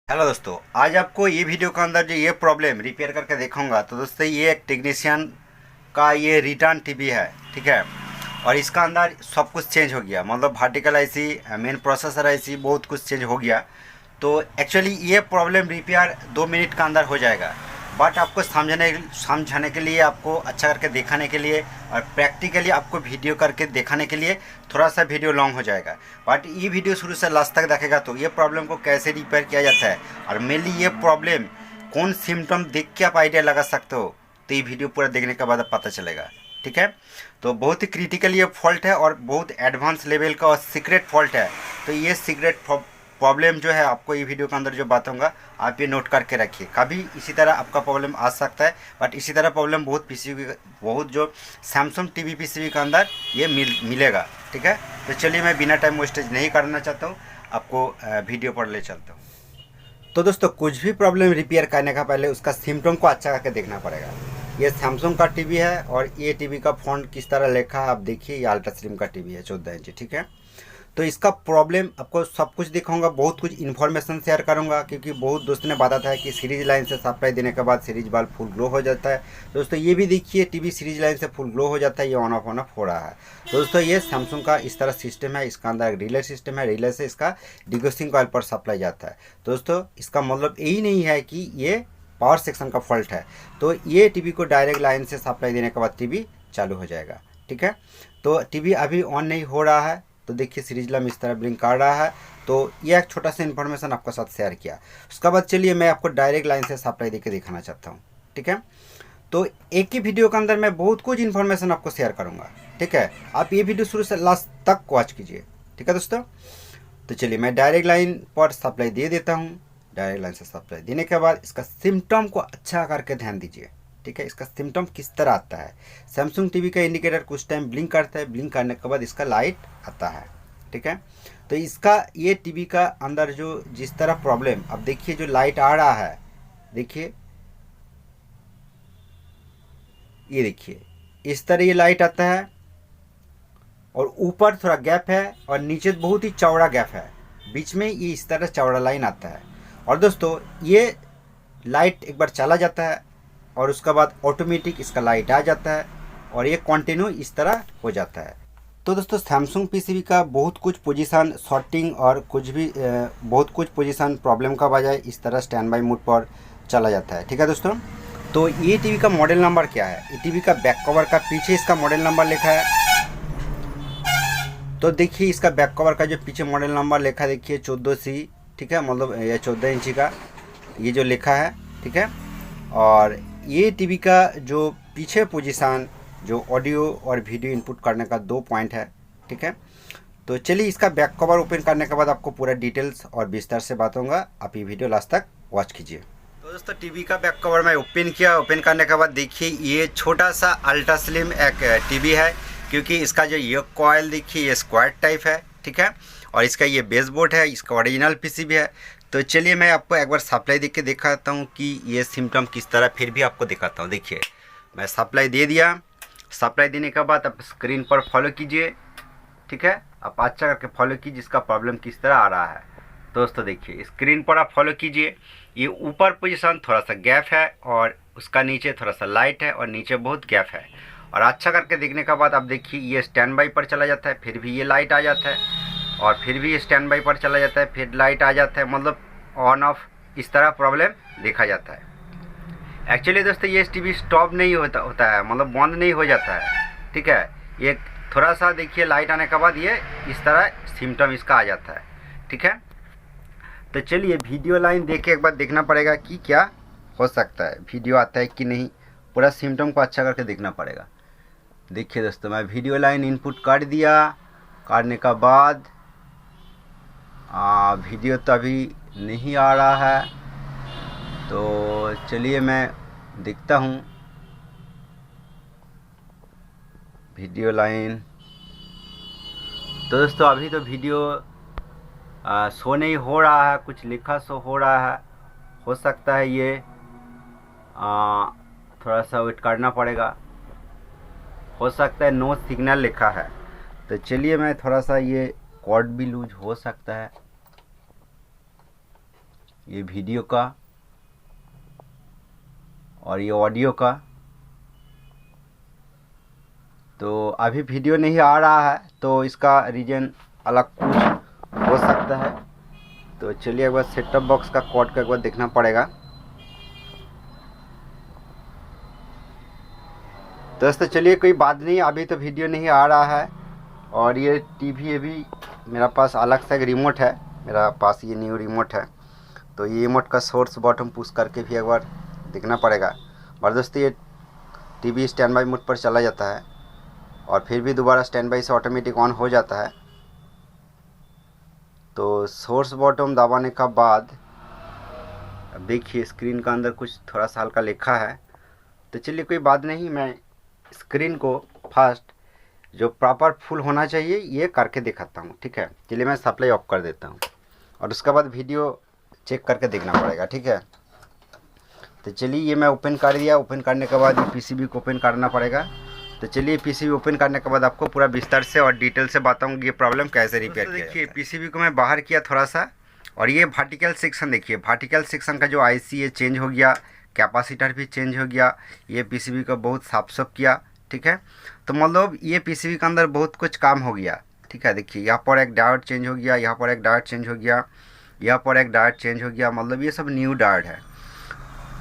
Hello दोस्तों, आज आपको ये वीडियो के अंदर जो ये प्रॉब्लम रिपेयर करके दिखाऊंगा। तो दोस्तों ये एक टेक्नीशियन का ये रिटर्न टीवी है, ठीक है। और इसका अंदर सब कुछ चेंज हो गया, मतलब vertical IC, main processor IC, बहुत कुछ चेंज हो गया। तो एक्चुअली ये प्रॉब्लम रिपेयर 2 मिनट के अंदर हो जाएगा, बट आपको समझाने के लिए, आपको अच्छा करके दिखाने के लिए और प्रैक्टिकली आपको वीडियो करके दिखाने के लिए थोड़ा सा वीडियो लॉन्ग हो जाएगा। बट ये वीडियो शुरू से लास्ट तक देखेगा तो ये प्रॉब्लम को कैसे रिपेयर किया जाता है और मेनली ये प्रॉब्लम कौन सिम्टम देख के आप आइडिया लगा सकते हो, तो ये वीडियो पूरा देखने के बाद पता चलेगा, ठीक है। तो बहुत ही क्रिटिकल ये फॉल्ट है और बहुत एडवांस लेवल का और सीक्रेट फॉल्ट है। तो ये सीक्रेट प्रॉब्लम जो है, आपको ये वीडियो के अंदर जो बताऊंगा आप ये नोट करके रखिए। कभी इसी तरह आपका प्रॉब्लम आ सकता है, बट इसी तरह प्रॉब्लम बहुत जो सैमसंग टीवी पीसीबी के अंदर ये मिलेगा, ठीक है। तो चलिए, मैं बिना टाइम वेस्टेज नहीं करना चाहता हूँ, आपको वीडियो पर ले चलता हूँ। तो दोस्तों, कुछ भी प्रॉब्लम रिपेयर करने का पहले उसका सिम्टम को अच्छा करके देखना पड़ेगा। ये सैमसंग का टीवी है और ये टीवी का फ़ॉन्ट किस तरह लिखा है आप देखिए। ये अल्ट्रा स्लिम का टीवी है, 14 इंच, ठीक है। तो इसका प्रॉब्लम आपको सब कुछ दिखाऊंगा, बहुत कुछ इन्फॉर्मेशन शेयर करूंगा, क्योंकि बहुत दोस्तों ने बताया है कि सीरीज लाइन से सप्लाई देने के बाद सीरीज बल्ब फुल ग्लो हो जाता है। दोस्तों ये भी देखिए, टीवी सीरीज लाइन से फुल ग्लो हो जाता है, ये ऑन ऑफ हो रहा है। दोस्तों ये सैमसंग का इस तरह सिस्टम है, इसका अंदर एक रिले सिस्टम है, रिले से इसका डिगोसिंग कॉइल पर सप्लाई जाता है। दोस्तों इसका मतलब यही नहीं है कि ये पावर सेक्शन का फॉल्ट है। तो ये टीवी को डायरेक्ट लाइन से सप्लाई देने के बाद टीवी चालू हो जाएगा, ठीक है। तो टीवी अभी ऑन नहीं हो रहा है, तो देखिए सीरीज लैम्प इस तरह ब्लिंक कर रहा है। तो ये एक छोटा सा इन्फॉर्मेशन आपके साथ शेयर किया। उसके बाद चलिए मैं आपको डायरेक्ट लाइन से सप्लाई देके दिखाना चाहता हूँ, ठीक है। तो एक ही वीडियो के अंदर मैं बहुत कुछ इन्फॉर्मेशन आपको शेयर करूँगा, ठीक है। आप ये वीडियो शुरू से लास्ट तक वॉच कीजिए, ठीक है दोस्तों। तो चलिए मैं डायरेक्ट लाइन पर सप्लाई दे देता हूँ। डायरेक्ट लाइन से सप्लाई देने के बाद इसका सिम्टम को अच्छा करके ध्यान दीजिए, ठीक है। इसका सिम्टम किस तरह आता है। सैमसंग टीवी का इंडिकेटर कुछ टाइम ब्लिंक करता है, ब्लिंक करने के बाद इसका लाइट आता है, ठीक है। तो इसका ये टीवी का अंदर जो जिस तरह प्रॉब्लम, अब देखिए जो लाइट आ रहा है, देखिए ये देखिए इस तरह ये लाइट आता है और ऊपर थोड़ा गैप है और नीचे बहुत ही चौड़ा गैप है, बीच में ये इस तरह चौड़ा लाइन आता है। और दोस्तों ये लाइट एक बार चला जाता है और उसके बाद ऑटोमेटिक इसका लाइट आ जाता है और ये कंटिन्यू इस तरह हो जाता है। तो दोस्तों सैमसंग पीसीबी का बहुत कुछ पोजीशन शॉर्टिंग और कुछ भी बहुत कुछ पोजीशन प्रॉब्लम का बजाय इस तरह स्टैंड बाई मोड पर चला जाता है, ठीक है दोस्तों। तो ये टीवी का मॉडल नंबर क्या है, ये टीवी का बैक कवर का पीछे इसका मॉडल नंबर लिखा है। तो देखिए इसका बैक कवर का जो पीछे मॉडल नंबर लिखा है, देखिए 14C, ठीक है, मतलब ये 14 इंची का ये जो लिखा है, ठीक है। और ये टीवी का जो पीछे पोजीशन जो ऑडियो और वीडियो इनपुट करने का 2 पॉइंट है, ठीक है। तो चलिए इसका बैक कवर ओपन करने के बाद आपको पूरा डिटेल्स और विस्तार से बताऊंगा, आप ये वीडियो लास्ट तक वॉच कीजिए। तो दोस्तों टीवी का बैक कवर मैं ओपन किया, ओपन करने के बाद देखिए ये छोटा सा अल्ट्रा स्लिम एक टीवी है, क्योंकि इसका जो ये कॉइल देखिए ये स्क्वायर टाइप है, ठीक है। और इसका ये बेसबोर्ड है, इसका ओरिजिनल पीसीबी है। तो चलिए मैं आपको एक बार सप्लाई देख के दिखाता हूँ कि ये सिम्टम किस तरह, फिर भी आपको दिखाता हूँ। देखिए मैं सप्लाई दे दिया, सप्लाई देने के बाद आप स्क्रीन पर फॉलो कीजिए, ठीक है। आप अच्छा करके फॉलो कीजिए जिसका प्रॉब्लम किस तरह आ रहा है। दोस्तों देखिए स्क्रीन पर आप फॉलो कीजिए, ये ऊपर पोजीशन थोड़ा सा गैप है और उसका नीचे थोड़ा सा लाइट है और नीचे बहुत गैप है। और अच्छा करके देखने के बाद आप देखिए ये स्टैंड बाई पर चला जाता है, फिर भी ये लाइट आ जाता है और फिर भी ये स्टैंड बाई पर चला जाता है, फिर लाइट आ जाता है, मतलब ऑन ऑफ इस तरह प्रॉब्लम देखा जाता है। एक्चुअली दोस्तों ये टीवी स्टॉप नहीं होता है, मतलब बंद नहीं हो जाता है, ठीक है। ये थोड़ा सा देखिए लाइट आने के बाद ये इस तरह सिम्टम इसका आ जाता है, ठीक है। तो चलिए वीडियो लाइन देख के एक बार देखना पड़ेगा कि क्या हो सकता है, वीडियो आता है कि नहीं, पूरा सिम्टम को अच्छा करके देखना पड़ेगा। देखिए दोस्तों मैं वीडियो लाइन इनपुट कर दिया, करने का बाद वीडियो तो अभी नहीं आ रहा है। तो चलिए मैं देखता हूँ वीडियो लाइन। तो दोस्तों अभी तो वीडियो शो नहीं हो रहा है, कुछ लिखा शो हो रहा है, हो सकता है ये थोड़ा सा वेट करना पड़ेगा, हो सकता है नो सिग्नल लिखा है। तो चलिए मैं थोड़ा सा ये कॉर्ड भी लूज हो सकता है, ये वीडियो का और ये ऑडियो का। तो अभी वीडियो नहीं आ रहा है तो इसका रीज़न अलग कुछ हो सकता है। तो चलिए एक बार सेट टॉप बॉक्स का कोड का एक बार देखना पड़ेगा। दोस्तों चलिए कोई बात नहीं, अभी तो वीडियो नहीं आ रहा है। और ये टीवी अभी मेरा पास अलग सा एक रिमोट है, मेरा पास ये न्यू रिमोट है। तो ये रिमोट का सोर्स बॉटम पुश करके भी एक बार देखना पड़ेगा। और दोस्तों ये टीवी स्टैंड बाई मोड पर चला जाता है और फिर भी दोबारा स्टैंड बाई से ऑटोमेटिक ऑन हो जाता है। तो सोर्स बॉटम दबाने का बाद अब देखिए स्क्रीन का अंदर कुछ थोड़ा सा हल्का लिखा है। तो चलिए कोई बात नहीं, मैं स्क्रीन को फर्स्ट जो प्रॉपर फुल होना चाहिए ये करके दिखाता हूँ। ठीक है, चलिए मैं सप्लाई ऑफ कर देता हूँ और उसके बाद वीडियो चेक करके देखना पड़ेगा। ठीक है, तो चलिए ये मैं ओपन कर दिया। ओपन करने के बाद ये पीसीबी को ओपन करना पड़ेगा। तो चलिए पीसीबी ओपन करने के बाद आपको पूरा विस्तार से और डिटेल से बताऊंगी ये प्रॉब्लम कैसे रिपेयर किया। देखिए पीसीबी को मैं बाहर किया थोड़ा सा, और ये वर्टिकल सेक्शन देखिए, वर्टिकल सेक्शन का जो आईसी है चेंज हो गया, कैपेसिटर भी चेंज हो गया। ये पीसीबी को बहुत साफ साफ किया। ठीक है, तो मतलब ये पीसीबी के अंदर बहुत कुछ काम हो गया। ठीक है, देखिए यहाँ पर एक डायोड चेंज हो गया, यहाँ पर एक डायोड चेंज हो गया, यहाँ पर एक डायोड चेंज हो गया, मतलब ये सब न्यू डायोड है।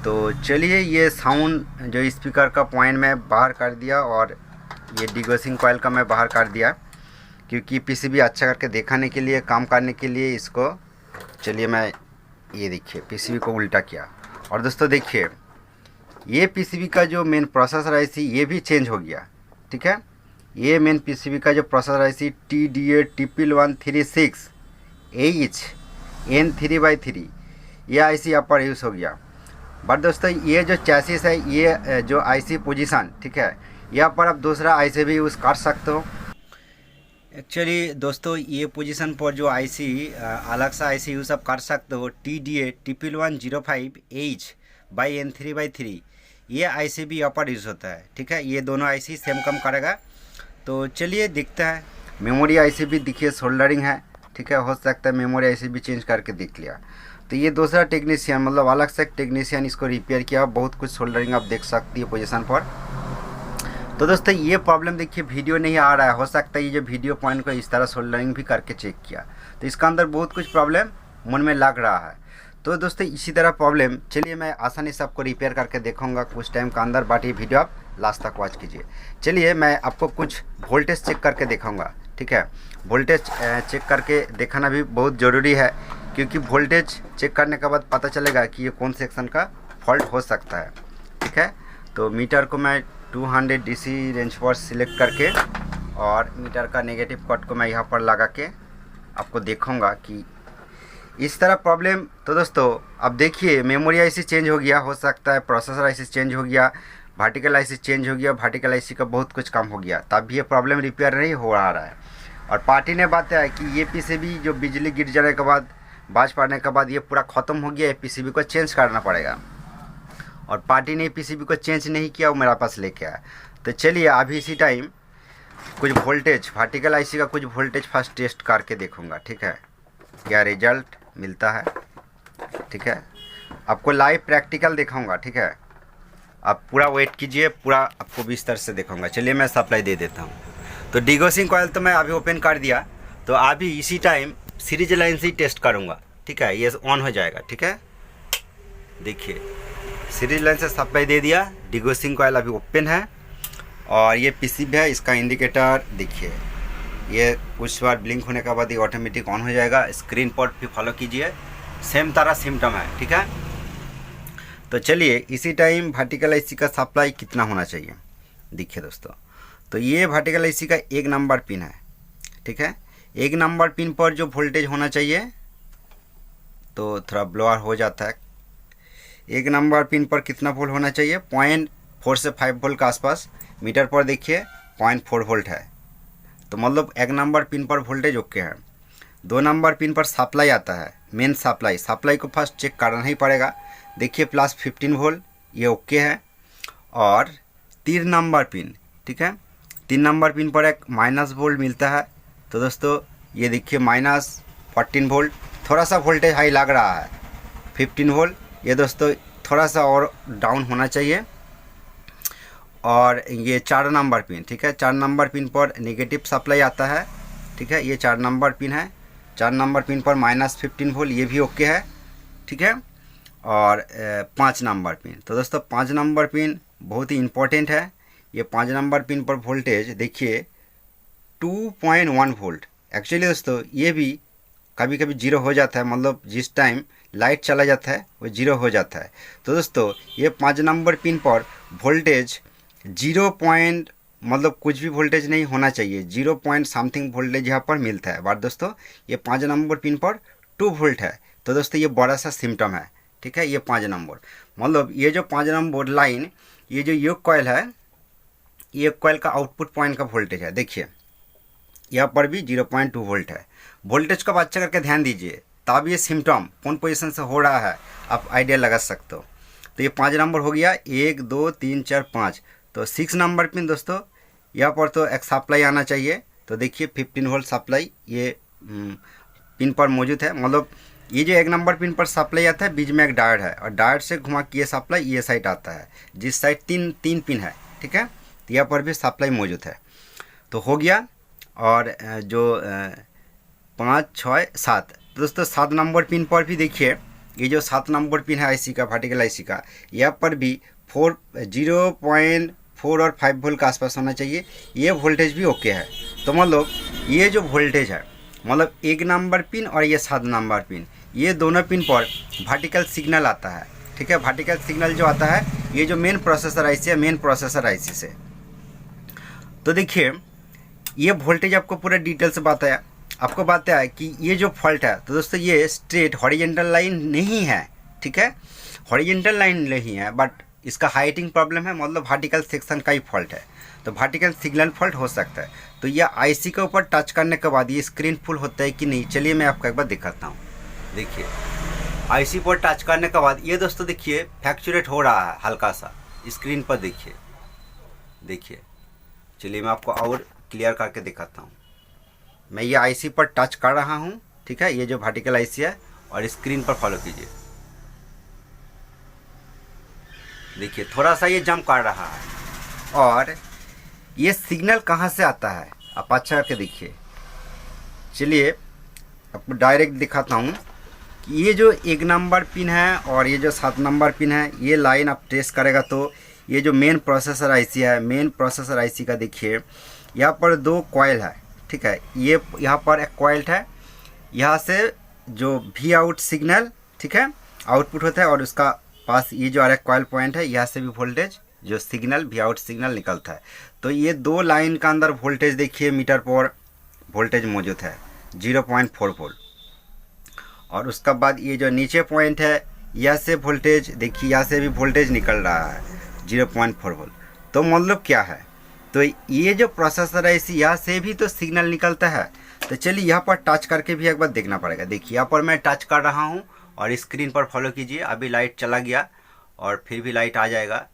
तो चलिए ये साउंड जो स्पीकर का पॉइंट मैं बाहर कर दिया और ये डिगोसिंग कॉइल का मैं बाहर कर दिया, क्योंकि पीसीबी अच्छा करके दिखाने के लिए, काम करने के लिए इसको। चलिए मैं ये देखिए पीसीबी को उल्टा किया। और दोस्तों देखिए ये पीसीबी का जो मेन प्रोसेसर आईसी ये भी चेंज हो गया। ठीक है, ये मेन पीसीबी का जो प्रोसेसर आईसी TDA136H-N3/3 ये आईसी यहाँ पर यूज़ हो गया। बट दोस्तों ये जो चैसिस है, ये जो आईसी पोजीशन, ठीक है, यहाँ पर आप दूसरा आईसी भी यूज़ कर सकते हो। एक्चुअली दोस्तों ये पोजीशन पर जो आईसी अलग सा आईसी यूज़ आप कर सकते हो। TDA105H/N3/3 ये आईसी भी यहाँ पर यूज़ होता है। ठीक है, ये दोनों आईसी सेम काम करेगा। तो चलिए दिखता है। मेमोरी आईसी भी देखिए सोल्डरिंग है। ठीक है, हो सकता है मेमोरी आईसी भी चेंज करके देख लिया। तो ये दूसरा टेक्नीशियन, मतलब अलग से टेक्नीशियन इसको रिपेयर किया। बहुत कुछ सोल्डरिंग आप देख सकती है पोजीशन पर। तो दोस्तों ये प्रॉब्लम देखिए वीडियो नहीं आ रहा है, हो सकता है ये जो वीडियो पॉइंट को इस तरह सोल्डरिंग भी करके चेक किया। तो इसका अंदर बहुत कुछ प्रॉब्लम मन में लग रहा है। तो दोस्तों इसी तरह प्रॉब्लम चलिए मैं आसानी से आपको रिपेयर करके देखूंगा कुछ टाइम का अंदर। बट ये वीडियो आप लास्ट तक वॉच कीजिए। चलिए मैं आपको कुछ वोल्टेज चेक करके दिखाऊंगा। ठीक है, वोल्टेज चेक करके दिखाना भी बहुत ज़रूरी है, क्योंकि वोल्टेज चेक करने के बाद पता चलेगा कि ये कौन सेक्शन का फॉल्ट हो सकता है। ठीक है, तो मीटर को मैं 200 DC रेंज पर सिलेक्ट करके और मीटर का नेगेटिव कट को मैं यहाँ पर लगा के आपको देखूंगा कि इस तरह प्रॉब्लम। तो दोस्तों अब देखिए मेमोरी आईसी चेंज हो गया, हो सकता है प्रोसेसर आईसी चेंज हो गया, वर्टिकल आईसी चेंज हो गया, वर्टिकल आईसी का बहुत कुछ काम हो गया, तब भी ये प्रॉब्लम रिपेयर नहीं हो रहा है। और पार्टी ने बताया कि ये पीसीबी जो बिजली गिर जाने के बाद, बाज पड़ने के बाद ये पूरा ख़त्म हो गया, ये पीसीबी को चेंज करना पड़ेगा। और पार्टी ने पीसीबी को चेंज नहीं किया, वो मेरे पास लेके आया। तो चलिए अभी इसी टाइम कुछ वोल्टेज, वर्टिकल आईसी का कुछ वोल्टेज फर्स्ट टेस्ट करके देखूंगा। ठीक है, क्या रिजल्ट मिलता है। ठीक है, आपको लाइव प्रैक्टिकल दिखाऊंगा। ठीक है, आप पूरा वेट कीजिए, पूरा आपको विस्तार से दिखाऊंगा। चलिए मैं सप्लाई दे देता हूँ। तो डिगोसिंग कॉइल तो मैं अभी ओपन कर दिया। तो अभी इसी टाइम सीरीज लाइन से ही टेस्ट करूँगा। ठीक है, ये ऑन हो जाएगा। ठीक है, देखिए सीरीज लाइन से सप्लाई दे दिया। डिगोसिंग कॉइल अभी ओपन है और ये पीसीबी है, इसका इंडिकेटर देखिए, ये कुछ बार ब्लिंक होने के बाद ये ऑटोमेटिक ऑन हो जाएगा। स्क्रीन पर भी फॉलो कीजिए, सेम तरह सिम्टम है। ठीक है, तो चलिए इसी टाइम वर्टिकल आईसी का सप्लाई कितना होना चाहिए देखिए दोस्तों। तो ये वर्टिकल आईसी का 1 नंबर पिन है। ठीक है, 1 नंबर पिन पर जो वोल्टेज होना चाहिए, तो थोड़ा ब्लोअर हो जाता है। 1 नंबर पिन पर कितना वोल्ट होना चाहिए? 0.4 से 5 वोल्ट के आसपास। मीटर पर देखिए 0.4 वोल्ट है, तो मतलब 1 नंबर पिन पर वोल्टेज ओके है। 2 नंबर पिन पर सप्लाई आता है, मेन सप्लाई को फर्स्ट चेक करना ही पड़ेगा। देखिए +15 वोल्ट, ये ओके है। और 3 नंबर पिन, ठीक है, 3 नंबर पिन पर एक माइनस वोल्ट मिलता है। तो दोस्तों ये देखिए -14 वोल्ट, थोड़ा सा वोल्टेज हाई लग रहा है, 15 वोल्ट। ये दोस्तों थोड़ा सा और डाउन होना चाहिए। और ये 4 नंबर पिन, ठीक है, 4 नंबर पिन पर नेगेटिव सप्लाई आता है, ठीक है, ये 4 नंबर पिन है। 4 नंबर पिन पर -15 वोल्ट, ये भी ओके है, ठीक है। और 5 नंबर पिन, तो दोस्तों 5 नंबर पिन बहुत ही इम्पोर्टेंट है। ये 5 नंबर पिन पर वोल्टेज देखिए 2.1 वोल्ट। एक्चुअली दोस्तों ये भी कभी कभी जीरो हो जाता है, मतलब जिस टाइम लाइट चला जाता है वो जीरो हो जाता है। तो दोस्तों ये 5 नंबर पिन पर वोल्टेज 0 पॉइंट, मतलब कुछ भी वोल्टेज नहीं होना चाहिए, 0 पॉइंट समथिंग वोल्टेज यहाँ पर मिलता है। बट दोस्तों ये 5 नंबर पिन पर 2 वोल्ट है। तो दोस्तों ये बड़ा सा सिम्टम है, ठीक है। ये 5 नंबर, मतलब ये जो 5 नंबर लाइन, ये जो योक कॉइल है, ये कॉइल का आउटपुट पॉइंट का वोल्टेज है। देखिए यहाँ पर भी 0.2 वोल्ट है। वोल्टेज को अच्छा करके ध्यान दीजिए, तब ये सिम्टम कौन पोजीशन से हो रहा है आप आइडिया लगा सकते हो। तो ये 5 नंबर हो गया, 1 2 3 4 5। तो 6 नंबर पिन दोस्तों, यहाँ पर तो एक सप्लाई आना चाहिए। तो देखिए 15 वोल्ट सप्लाई ये पिन पर मौजूद है। मतलब ये जो 1 नंबर पिन पर सप्लाई आता है, बीच में एक डायोड है और डायोड से घुमा के ये सप्लाई ये साइड आता है, जिस साइड तीन पिन है, ठीक है। तो यहाँ पर भी सप्लाई मौजूद है। तो हो गया। और जो 5 6 7, दोस्तों 7 नंबर पिन पर भी देखिए, ये जो 7 नंबर पिन है आईसी का, वर्टिकल आईसी का, यहाँ पर भी 0.4 और 5 वोल्ट के आसपास होना चाहिए। ये वोल्टेज भी ओके है। तो मतलब ये जो वोल्टेज है, मतलब 1 नंबर पिन और ये 7 नंबर पिन, ये दोनों पिन पर वर्टिकल सिग्नल आता है, ठीक है। वर्टिकल सिग्नल जो आता है, ये जो मेन प्रोसेसर आईसी है, मेन प्रोसेसर आईसी से। तो देखिए ये वोल्टेज आपको पूरा डिटेल से बताया, आपको बताया कि ये जो फॉल्ट है, तो दोस्तों ये स्ट्रेट हॉरिजॉन्टल लाइन नहीं है, ठीक है, हॉरिजॉन्टल लाइन नहीं है, बट इसका हाइटिंग प्रॉब्लम है, मतलब वर्टिकल सेक्शन का ही फॉल्ट है। तो वर्टिकल सिग्नल फॉल्ट हो सकता है। तो ये आईसी के ऊपर टच करने के बाद ये स्क्रीन फुल होता है कि नहीं, चलिए मैं आपको एक बार दिखाता हूँ। देखिए आईसी पर टच करने के बाद ये दोस्तों देखिए फ्लैक्चुएट हो रहा है हल्का सा, स्क्रीन पर देखिए। चलिए मैं आपको और क्लियर करके दिखाता हूँ। मैं ये आईसी पर टच कर रहा हूँ, ठीक है, ये जो वर्टिकल आईसी है, और स्क्रीन पर फॉलो कीजिए। देखिए थोड़ा सा ये जंप कर रहा है। और ये सिग्नल कहाँ से आता है आप अच्छा करके देखिए। चलिए आपको डायरेक्ट दिखाता हूँ कि ये जो 1 नंबर पिन है और ये जो 7 नंबर पिन है, ये लाइन आप ट्रेस करेगा तो ये जो मेन प्रोसेसर आईसी है, मेन प्रोसेसर आईसी का देखिए यहाँ पर 2 कॉइल है, ठीक है। ये यहाँ पर एक कॉइल है, यहाँ से जो वी आउट सिग्नल, ठीक है, आउटपुट होता है, और उसका पास ये जो एक कॉइल पॉइंट है, यहाँ से भी वोल्टेज जो सिग्नल वी आउट सिग्नल निकलता है। तो ये 2 लाइन का अंदर वोल्टेज देखिए, मीटर पर वोल्टेज मौजूद है 0.4 वोल्ट। और उसका बाद ये जो नीचे पॉइंट है, यहाँ से वोल्टेज देखिए, यहाँ से भी वोल्टेज निकल रहा है 0.4 वोल्ट। तो मतलब क्या है, तो ये जो प्रोसेसर है इसी यहाँ से भी तो सिग्नल निकलता है। तो चलिए यहाँ पर टच करके भी एक बार देखना पड़ेगा। देखिए यहाँ पर मैं टच कर रहा हूँ और स्क्रीन पर फॉलो कीजिए। अभी लाइट चला गया और फिर भी लाइट आ जाएगा।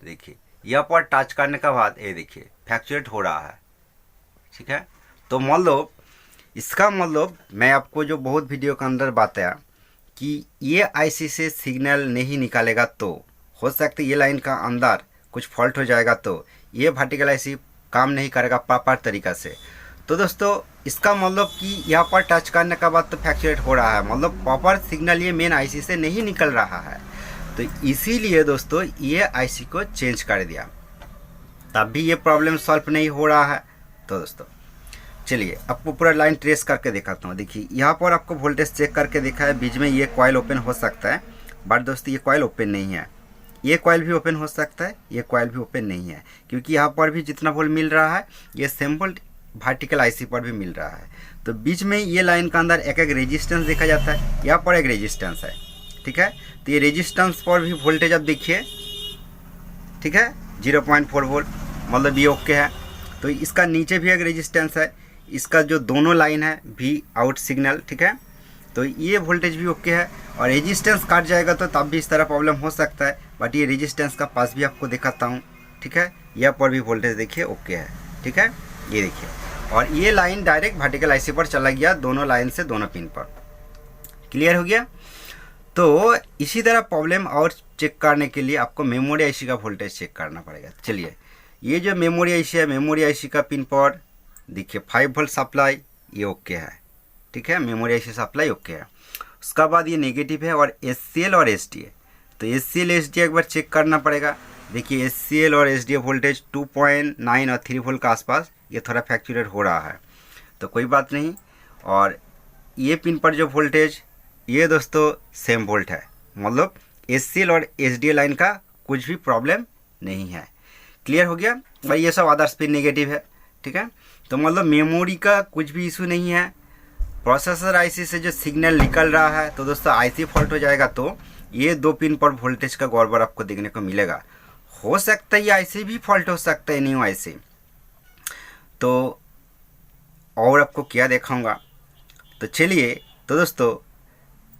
देखिए यहाँ पर टच करने के बाद ये देखिए फ्लैक्चुएट हो रहा है, ठीक है। तो मतलब इसका मतलब मैं आपको जो बहुत वीडियो के अंदर बताया कि ये आईसी से सिग्नल नहीं निकालेगा तो हो सकता है ये लाइन का अंदर कुछ फॉल्ट हो जाएगा, तो ये वर्टिकल आईसी काम नहीं करेगा प्रॉपर तरीक़ा से। तो दोस्तों इसका मतलब कि यहाँ पर टच करने के बाद तो फ्लैक्चुएट हो रहा है, मतलब प्रॉपर सिग्नल ये मेन आईसी से नहीं निकल रहा है। तो इसीलिए दोस्तों ये आईसी को चेंज कर दिया, तब भी ये प्रॉब्लम सॉल्व नहीं हो रहा है। तो दोस्तों चलिए आपको पूरा लाइन ट्रेस करके दिखाता हूँ। देखिए यहाँ पर आपको वोल्टेज चेक करके दिखा है, बीच में ये कॉइल ओपन हो सकता है, बट दोस्तों ये कॉइल ओपन नहीं है। ये कॉइल भी ओपन हो सकता है, ये कॉइल भी ओपन नहीं है, क्योंकि यहाँ पर भी जितना वोल्ट मिल रहा है ये सेम वोल्ट वर्टिकल आईसी पर भी मिल रहा है। तो बीच में ये लाइन का अंदर एक एक रेजिस्टेंस देखा जाता है, यहाँ पर एक रेजिस्टेंस है, ठीक है। तो ये रेजिस्टेंस पर भी वोल्टेज आप देखिए, ठीक है, 0.4 वोल्ट, मतलब ये ओके है। तो इसका नीचे भी एक रेजिस्टेंस है, इसका जो दोनों लाइन है वी आउट सिग्नल, ठीक है। तो ये वोल्टेज भी ओके है। और रेजिस्टेंस काट जाएगा तो तब भी इस तरह प्रॉब्लम हो सकता है, बट ये रेजिस्टेंस का पास भी आपको दिखाता हूँ, ठीक है। यहाँ पर भी वोल्टेज देखिए ओके है, ठीक है, ये देखिए। और ये लाइन डायरेक्ट वर्टिकल आईसी पर चला गया, दोनों लाइन से दोनों पिन पर। क्लियर हो गया। तो इसी तरह प्रॉब्लम और चेक करने के लिए आपको मेमोरी आईसी का वोल्टेज चेक करना पड़ेगा। चलिए, ये जो मेमोरी आईसी है, मेमोरी आईसी का पिन पर देखिए 5 वोल्ट सप्लाई, ये ओके है, ठीक है, मेमोरी आईसी सप्लाई ओके है। उसका बाद ये नेगेटिव है और एससीएल और एसडीए, तो एससीएल एसडीए एक बार चेक करना पड़ेगा। देखिए एससीएल और एसडीए वोल्टेज 2.9 और 3 वोल्ट के आसपास ये थोड़ा फ्लैक्चुएट हो रहा है, तो कोई बात नहीं। और ये पिन पर जो वोल्टेज, ये दोस्तों सेम वोल्ट है, मतलब एससीएल और एसडीए लाइन का कुछ भी प्रॉब्लम नहीं है। क्लियर हो गया भाई, ये सब अदर्स पिन नेगेटिव है, ठीक है। तो मतलब मेमोरी का कुछ भी इशू नहीं है। प्रोसेसर आईसी से जो सिग्नल निकल रहा है तो दोस्तों आईसी फॉल्ट हो जाएगा, तो ये 2 पिन पर वोल्टेज का गड़बड़ आपको देखने को मिलेगा। हो सकता है ये आईसी भी फॉल्ट हो सकता है, न्यू आईसी। तो और आपको क्या दिखाऊंगा, तो चलिए, तो दोस्तों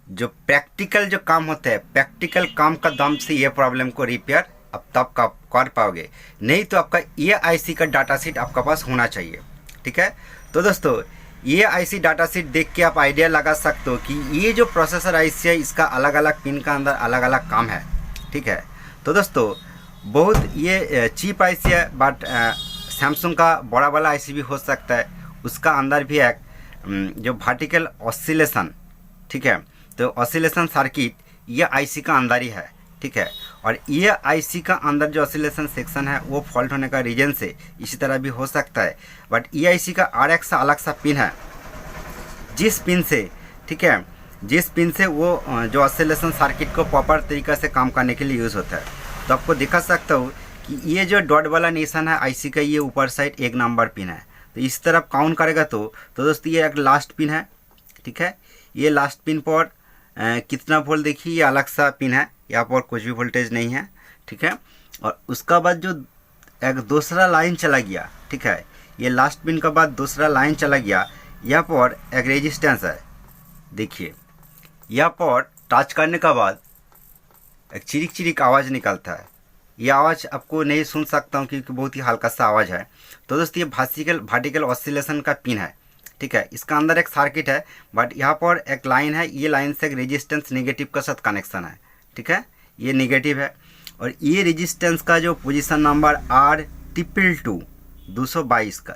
जो प्रैक्टिकल जो काम होता है, प्रैक्टिकल काम का दम से ये प्रॉब्लम को रिपेयर अब तब का कर पाओगे, नहीं तो आपका ये आईसी का डाटा शीट आपके पास होना चाहिए, ठीक है। तो दोस्तों ये आईसी डाटा शीट देख के आप आइडिया लगा सकते हो कि ये जो प्रोसेसर आईसी है इसका अलग अलग पिन का अंदर अलग अलग काम है, ठीक है। तो दोस्तों बहुत ये चीप आईसी है, बट सैमसंग का बड़ा वाला आईसी भी हो सकता है, उसका अंदर भी एक जो वर्टिकल ऑसिलेशन, ठीक है, तो ऑसिलेशन सर्किट ये आईसी का अंदर ही है, ठीक है। और ये आईसी का अंदर जो ऑसिलेशन सेक्शन है वो फॉल्ट होने का रीजन से इसी तरह भी हो सकता है, बट ये आईसी का RX सा अलग सा पिन है, जिस पिन से, ठीक है, जिस पिन से वो जो ऑसिलेशन सर्किट को प्रॉपर तरीक़ा से काम करने के लिए यूज़ होता है। तो आपको दिखा सकता हूँ कि ये जो डॉट वाला निशान है आईसी का, ये ऊपर साइड 1 नंबर पिन है। तो इस तरफ काउंट करेगा तो दोस्तों ये एक लास्ट पिन है, ठीक है। ये लास्ट पिन पर कितना वोल्ट देखिए, ये अलग सा पिन है, यहाँ पर कुछ भी वोल्टेज नहीं है, ठीक है। और उसका बाद जो एक दूसरा लाइन चला गया, ठीक है, ये लास्ट पिन के बाद दूसरा लाइन चला गया, यहाँ पर एक रेजिस्टेंस है, देखिए यहाँ पर टच करने के बाद एक चिरिक चिरिक आवाज़ निकलता है। ये आवाज़ आपको नहीं सुन सकता हूँ क्योंकि बहुत ही हल्का सा आवाज़ है। तो दोस्तों ये वर्टिकल ऑसिलेशन का पिन है, ठीक है। इसका अंदर एक सर्किट है, बट यहाँ पर एक लाइन है, ये लाइन से एक रेजिस्टेंस नेगेटिव का साथ कनेक्शन है, ठीक है, ये नेगेटिव है। और ये रेजिस्टेंस का जो पोजीशन नंबर R222 222 का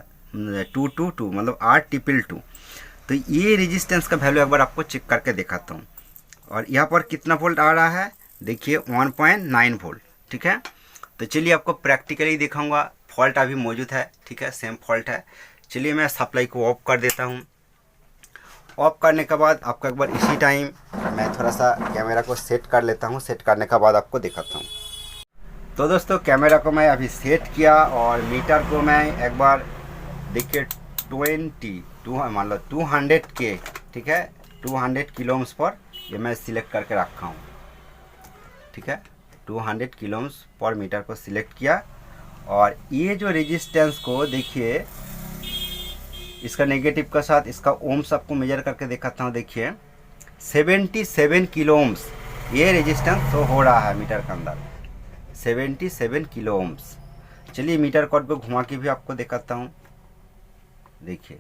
222 मतलब R222, तो ये रेजिस्टेंस का वैल्यू एक बार आपको चेक करके दिखाता हूँ। और यहाँ पर कितना वोल्ट आ रहा है, देखिए 1.9 वोल्ट, ठीक है। तो चलिए आपको प्रैक्टिकली दिखाऊंगा, फॉल्ट अभी मौजूद है, ठीक है, सेम फॉल्ट है। चलिए मैं सप्लाई को ऑफ कर देता हूँ। ऑफ करने के बाद आपको एक बार इसी टाइम मैं थोड़ा सा कैमरा को सेट कर लेता हूँ, सेट करने के बाद आपको दिखाता हूँ। तो दोस्तों कैमरा को मैं अभी सेट किया और मीटर को मैं एक बार देखिए 200 के, ठीक है, 200 किलो ओम्स पर ये मैं सिलेक्ट करके रखा हूँ, ठीक है, 200 किलो ओम्स पर मीटर को सिलेक्ट किया। और ये जो रेजिस्टेंस को देखिए, इसका नेगेटिव का साथ इसका ओम्स आपको मेजर करके दिखाता हूँ। देखिए 77 किलो ओम्स ये रेजिस्टेंस तो हो रहा है मीटर के अंदर, 77 किलो ओम्स। चलिए मीटर कॉर्ड को घुमा के भी आपको दिखाता हूँ। देखिए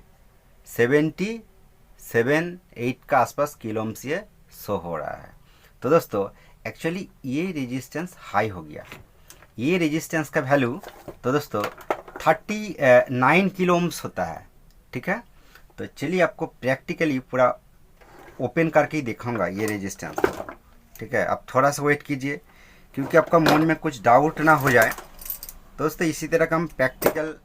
77-8 का आसपास किलो ओम्स ये शो हो रहा है। तो दोस्तों एक्चुअली ये रेजिस्टेंस हाई हो गया। ये रेजिस्टेंस का वैल्यू तो दोस्तों 39 किलो ओम्स होता है, ठीक है। तो चलिए आपको प्रैक्टिकली पूरा ओपन करके ही दिखाऊंगा ये रेजिस्टेंस, ठीक है। आप थोड़ा सा वेट कीजिए क्योंकि आपका मन में कुछ डाउट ना हो जाए। दोस्तों इसी तरह का हम प्रैक्टिकल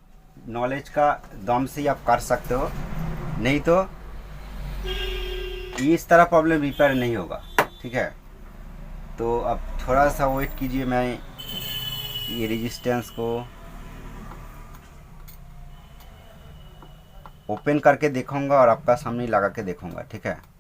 नॉलेज का दम से ही आप कर सकते हो, नहीं तो इस तरह प्रॉब्लम रिपेयर नहीं होगा, ठीक है। तो अब थोड़ा सा वेट कीजिए, मैं ये रेजिस्टेंस को ओपन करके देखूंगा और आपका सामने लगा के देखूंगा, ठीक है।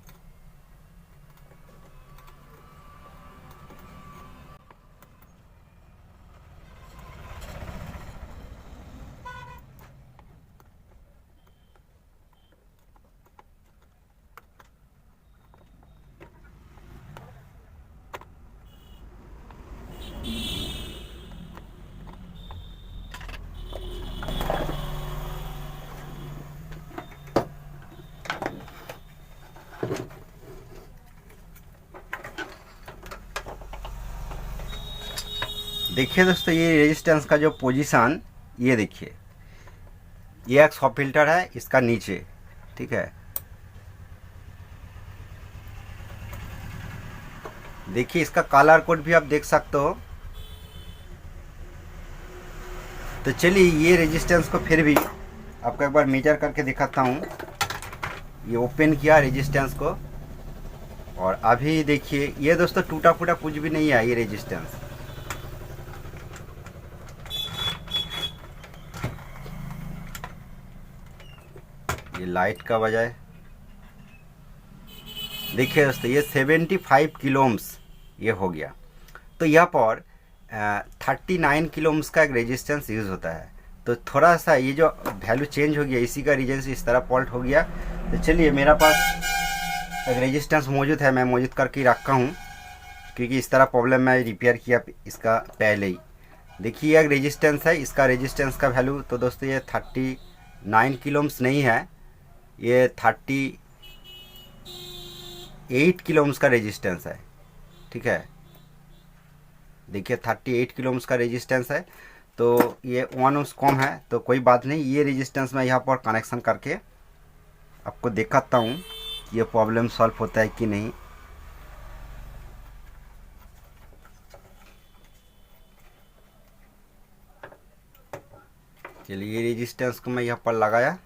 देखिए दोस्तों, ये रेजिस्टेंस का जो पोजीशन, ये देखिए, ये एक सॉफ्ट फिल्टर है इसका नीचे, ठीक है। देखिए इसका कलर कोड भी आप देख सकते हो। तो चलिए ये रेजिस्टेंस को फिर भी आपको एक बार मेजर करके दिखाता हूँ। ये ओपन किया रेजिस्टेंस को, और अभी देखिए ये दोस्तों टूटा फूटा कुछ भी नहीं है ये रेजिस्टेंस। ये लाइट का वजह है। देखिए दोस्तों ये 75 किलो ओम्स ये हो गया। तो यहाँ पर 39 किलो ओम्स का एक रेजिस्टेंस यूज़ होता है। तो थोड़ा सा ये जो वैल्यू चेंज हो गया, इसी का रीजन से इस तरह फॉल्ट हो गया। तो चलिए मेरा पास एक रेजिस्टेंस मौजूद है, मैं मौजूद करके रखा हूँ, क्योंकि इस तरह प्रॉब्लम मैं रिपेयर किया इसका पहले ही। देखिए एक रेजिस्टेंस है, इसका रेजिस्टेंस का वैल्यू तो दोस्तों ये 39 किलो ओम्स नहीं है, ये 38 किलो ओम्स का रेजिस्टेंस है, ठीक है। देखिए 38 किलो ओम्स का रेजिस्टेंस है। तो ये 1 ओम्स कम है, तो कोई बात नहीं। ये रेजिस्टेंस मैं यहाँ पर कनेक्शन करके आपको दिखाता हूँ ये प्रॉब्लम सॉल्व होता है कि नहीं। चलिए ये रेजिस्टेंस को मैं यहाँ पर लगाया।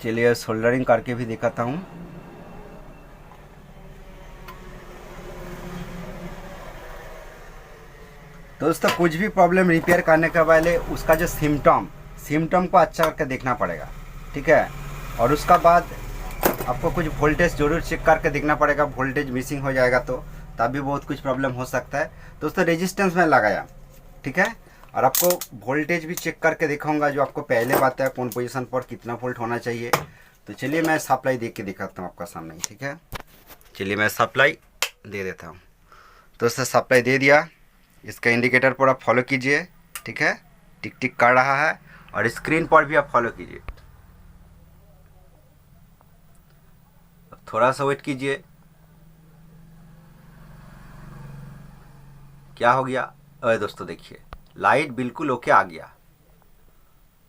चलिए सोल्डरिंग करके भी दिखाता हूँ। दोस्तों कुछ भी प्रॉब्लम रिपेयर करने के पहले उसका जो सिम्टम को अच्छा करके देखना पड़ेगा, ठीक है। और उसका बाद आपको कुछ वोल्टेज जरूर चेक करके देखना पड़ेगा। वोल्टेज मिसिंग हो जाएगा तो तब भी बहुत कुछ प्रॉब्लम हो सकता है। दोस्तों रेजिस्टेंस में लगाया, ठीक है, और आपको वोल्टेज भी चेक करके दिखाऊंगा, जो आपको पहले बात है कौन पोजीशन पर कितना वोल्ट होना चाहिए। तो चलिए मैं सप्लाई दे के दिखाता हूँ आपका सामने, ठीक है। चलिए मैं सप्लाई दे देता हूँ। दोस्तों सप्लाई दे दिया, इसका इंडिकेटर पर आप फॉलो कीजिए, ठीक है। टिक टिक कर रहा है, और स्क्रीन पर भी आप फॉलो कीजिए। थोड़ा सा वेट कीजिए। क्या हो गया? अरे दोस्तों देखिए लाइट बिल्कुल ओके आ गया।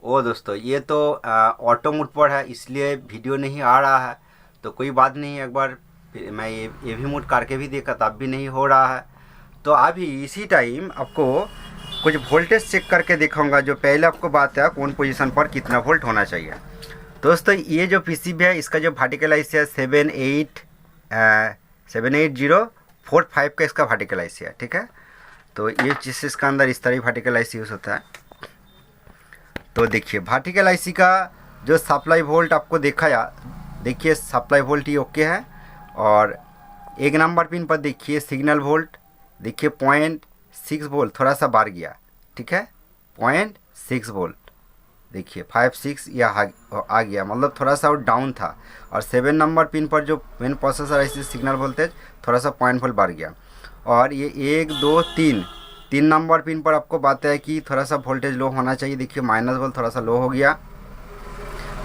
ओ दोस्तों ये तो ऑटो मोड पर है, इसलिए वीडियो नहीं आ रहा है। तो कोई बात नहीं, एक बार मैं ये भी मोड करके भी देखा तब भी नहीं हो रहा है। तो अभी इसी टाइम आपको कुछ वोल्टेज चेक करके दिखाऊंगा, जो पहले आपको बात है कौन पोजीशन पर कितना वोल्ट होना चाहिए। दोस्तों ये जो पीसीबी है इसका जो वर्टिकल आईसी है 78045 का इसका वर्टिकल आईसी है, ठीक है। तो ये चीज़ इसका अंदर इस तरह वर्टिकल आईसी यूज़ होता है। तो देखिए वर्टिकल आईसी का जो सप्लाई वोल्ट आपको दिखाया, देखिए सप्लाई वोल्ट ये ओके है। और 1 नंबर पिन पर देखिए सिग्नल वोल्ट, देखिए 0.6 वोल्ट थोड़ा सा बढ़ गया, ठीक है। 0.6 वोल्ट देखिए 5-6 या आ गया, मतलब थोड़ा सा वो डाउन था। और 7 नंबर पिन पर जो main processor IC signal voltage थोड़ा सा 0.5 वोल्ट बढ़ गया। और ये 1 2 3 नंबर पिन पर आपको बात है कि थोड़ा सा वोल्टेज लो होना चाहिए, देखिए माइनस वोल्ट थोड़ा सा लो हो गया।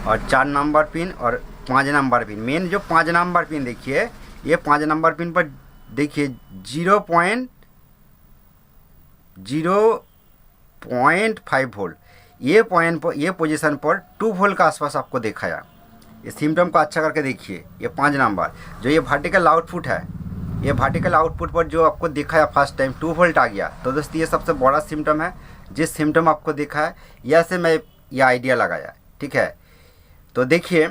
और 4 नंबर पिन और 5 नंबर पिन, मेन जो 5 नंबर पिन देखिए, ये 5 नंबर पिन पर देखिए 0.5 वोल्ट, ये पॉइंट पर ये पोजीशन पर 2 वोल्ट का आसपास आपको दिखाया। ये सिम्टम को अच्छा करके देखिए, ये 5 नंबर जो ये वर्टिकल आउटपुट है, ये वर्टिकल आउटपुट पर जो आपको दिखाया फर्स्ट टाइम 2 वोल्ट आ गया। तो दोस्तों ये सबसे बड़ा सिम्टम है। जिस सिम्टम आपको दिखा है यहाँ से मैं ये आइडिया लगाया, ठीक है। तो देखिए,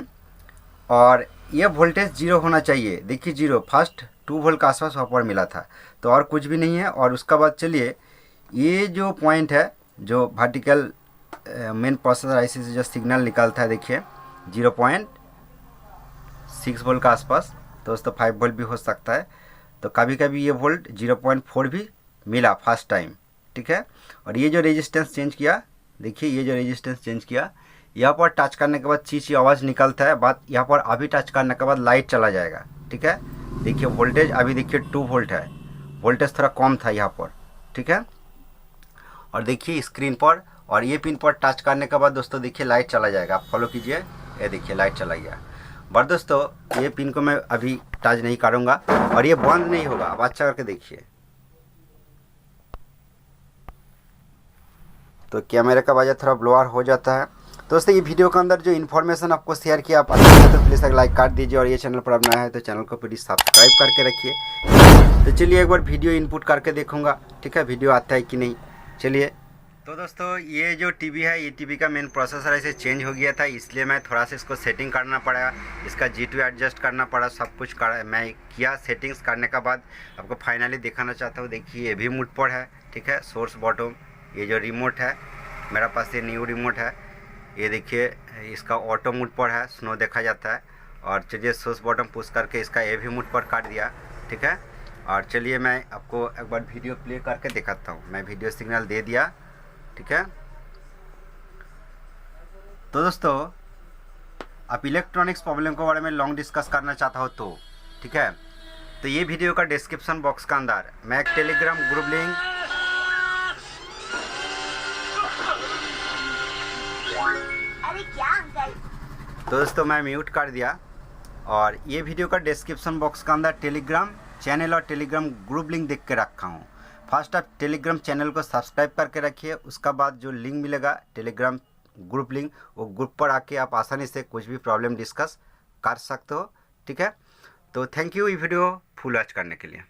और ये वोल्टेज 0 होना चाहिए, देखिए 0 फर्स्ट 2 वोल्ट का आसपास वहाँ पर मिला था, तो और कुछ भी नहीं है। और उसका बाद चलिए ये जो पॉइंट है जो वर्टिकल मेन प्रोसेसर आईसी से जो सिग्नल निकालता है, देखिए 0.6 वोल्ट का आसपास, तो दोस्तों 5 वोल्ट भी हो सकता है। तो कभी कभी ये वोल्ट 0.4 भी मिला फर्स्ट टाइम, ठीक है। और ये जो रेजिस्टेंस चेंज किया, देखिए ये जो रेजिस्टेंस चेंज किया, यहाँ पर टच करने के बाद चीची आवाज़ निकलता है, बात यहाँ पर अभी टच करने के बाद लाइट चला जाएगा, ठीक है। देखिए वोल्टेज अभी देखिए 2 वोल्ट है, वोल्टेज थोड़ा कम था यहाँ पर, ठीक है। और देखिए स्क्रीन पर, और ये पिन पर टच करने के बाद दोस्तों देखिए लाइट चला जाएगा, आप फॉलो कीजिए। ये देखिए लाइट चला गया। बट दोस्तों ये पिन को मैं अभी टच नहीं करूँगा और ये बंद नहीं होगा। अब अच्छा करके देखिए, तो कैमरे का वजह थोड़ा ब्लोअर हो जाता है। दोस्तों ये वीडियो के अंदर जो इन्फॉर्मेशन आपको शेयर किया आप अच्छा है तो प्लीज़ एक लाइक कर दीजिए, और ये चैनल पर अब नया है तो चैनल को प्लीज़ सब्सक्राइब करके रखिए। तो चलिए एक बार वीडियो इनपुट करके देखूँगा, ठीक है, वीडियो आता है कि नहीं। चलिए। तो दोस्तों ये जो टीवी है, ये टीवी का मेन प्रोसेसर ऐसे चेंज हो गया था, इसलिए मैं थोड़ा सा इसको सेटिंग करना पड़ा, इसका G2 एडजस्ट करना पड़ा, सब कुछ कर मैं किया। सेटिंग्स करने के बाद आपको फाइनली दिखाना चाहता हूँ। देखिए ये भी मोड पर है, ठीक है, सोर्स बॉटम। ये जो रिमोट है मेरा पास, ये न्यू रिमोट है। ये देखिए इसका ऑटो मोड पर है, स्नो देखा जाता है। और चलिए सोर्स बॉटम पुश करके इसका AV मोड पर काट दिया, ठीक है। और चलिए मैं आपको एक बार वीडियो प्ले करके दिखाता हूँ। मैं वीडियो सिग्नल दे दिया, ठीक है। तो दोस्तों आप इलेक्ट्रॉनिक्स प्रॉब्लम के बारे में लॉन्ग डिस्कस करना चाहता हो तो, ठीक है, तो ये वीडियो का डिस्क्रिप्शन बॉक्स का अंदर मैं एक टेलीग्राम ग्रुप लिंक, तो दोस्तों मैं म्यूट कर दिया। और ये वीडियो का डिस्क्रिप्शन बॉक्स का अंदर टेलीग्राम चैनल और टेलीग्राम ग्रुप लिंक देख के रखा हूँ। फर्स्ट आप टेलीग्राम चैनल को सब्सक्राइब करके रखिए, उसका बाद जो लिंक मिलेगा टेलीग्राम ग्रुप लिंक, वो ग्रुप पर आके आप आसानी से कुछ भी प्रॉब्लम डिस्कस कर सकते हो, ठीक है। तो थैंक यू ये वीडियो फुल वॉच करने के लिए।